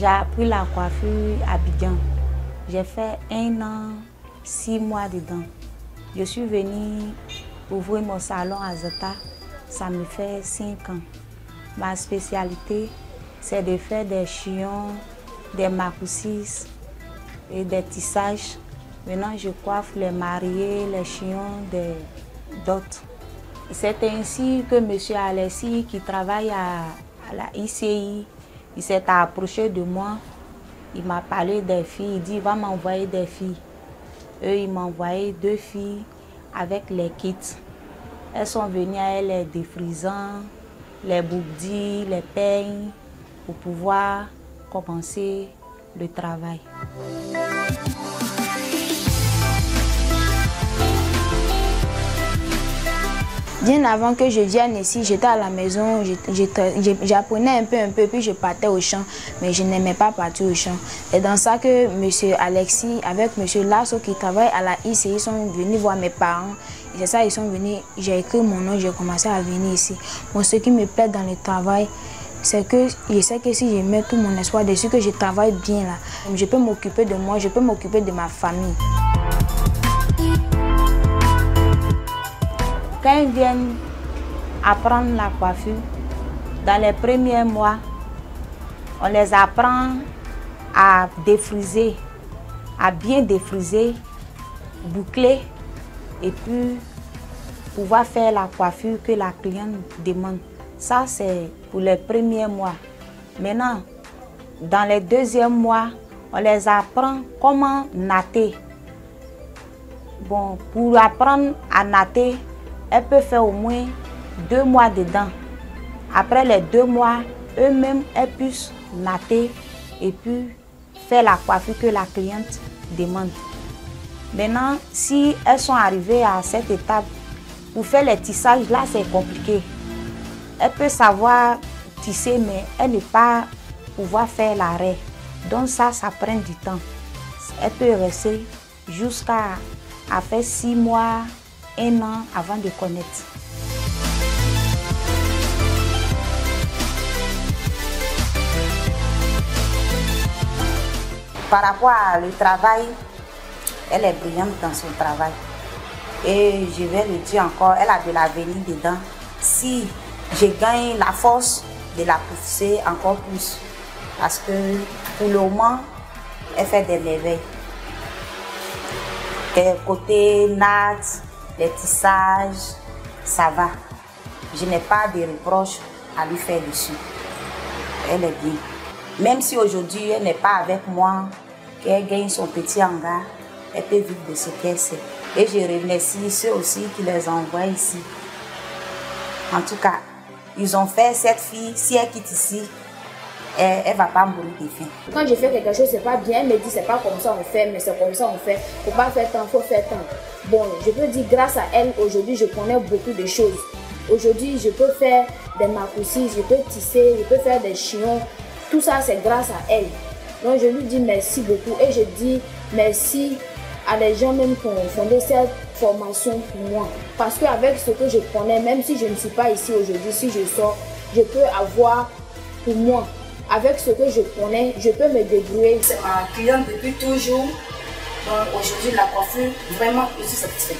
J'ai appris la coiffure à Abidjan. J'ai fait 1 an, 6 mois dedans. Je suis venue ouvrir mon salon à Zeta. Ça me fait 5 ans. Ma spécialité, c'est de faire des chignon, des macoussis et des tissages. Maintenant, je coiffe les mariés, les chignons des dots. C'est ainsi que M. Alessi, qui travaille à la ICI, il s'est approché de moi. Il m'a parlé des filles. Il dit, il va m'envoyer des filles. Eux, ils m'ont envoyé 2 filles avec les kits. Elles sont venues avec les défrisants, les boubdis, les peignes, pour pouvoir commencer le travail. Bien avant que je vienne ici, j'étais à la maison, j'apprenais un peu, puis je partais au champ, mais je n'aimais pas partir au champ. Et dans ça que M. Alexis, avec M. Lasso qui travaille à la ICI, ils sont venus voir mes parents. Et c'est ça, ils sont venus, j'ai écrit mon nom, j'ai commencé à venir ici. Bon, ce qui me plaît dans le travail, c'est que je sais que si je mets tout mon espoir dessus, que je travaille bien là, je peux m'occuper de moi, je peux m'occuper de ma famille. Quand ils viennent apprendre la coiffure, dans les premiers mois, on les apprend à défriser, à bien défriser, boucler et puis pouvoir faire la coiffure que la cliente demande. Ça, c'est pour les premiers mois. Maintenant, dans les 2e mois, on les apprend comment natter. Bon, pour apprendre à natter, elle peut faire au moins 2 mois dedans. Après les 2 mois, eux-mêmes, elles puissent natter et puis faire la coiffure que la cliente demande. Maintenant, si elles sont arrivées à cette étape, pour faire les tissages, là, c'est compliqué. Elle peut savoir tisser, mais elle ne peut pas pouvoir faire l'arrêt. Donc ça prend du temps. Elle peut rester jusqu'à faire 6 mois, 1 an avant de connaître. Par rapport à le travail, elle est brillante dans son travail. Et je vais le dire encore, elle a de l'avenir dedans. Si je gagne la force de la pousser encore plus. Parce que pour le moment, elle fait des merveilles. Et côté natte, les tissages, ça va. Je n'ai pas de reproches à lui faire dessus. Elle est bien. Même si aujourd'hui elle n'est pas avec moi, qu'elle gagne son petit hangar, elle peut vivre de ce qu'elle sait. Et je remercie ceux aussi qui les envoient ici. En tout cas, ils ont fait cette fille, si elle quitte ici, elle ne va pas mourir de faim. Quand je fais quelque chose, c'est pas bien, elle me dit c'est pas comme ça on fait, mais c'est comme ça on fait. Faut pas faire tant, faut faire tant. Bon, je peux dire grâce à elle, aujourd'hui je connais beaucoup de choses. Aujourd'hui, je peux faire des macoussis, je peux tisser, je peux faire des chignons. Tout ça, c'est grâce à elle. Donc je lui dis merci beaucoup et je dis merci à les gens même qui ont fondé cette formation pour moi. Parce qu'avec ce que je connais, même si je ne suis pas ici aujourd'hui, si je sors, je peux avoir pour moi. Avec ce que je connais, je peux me débrouiller. C'est ma cliente depuis toujours. Donc aujourd'hui, la coiffure, vraiment, je suis satisfaite.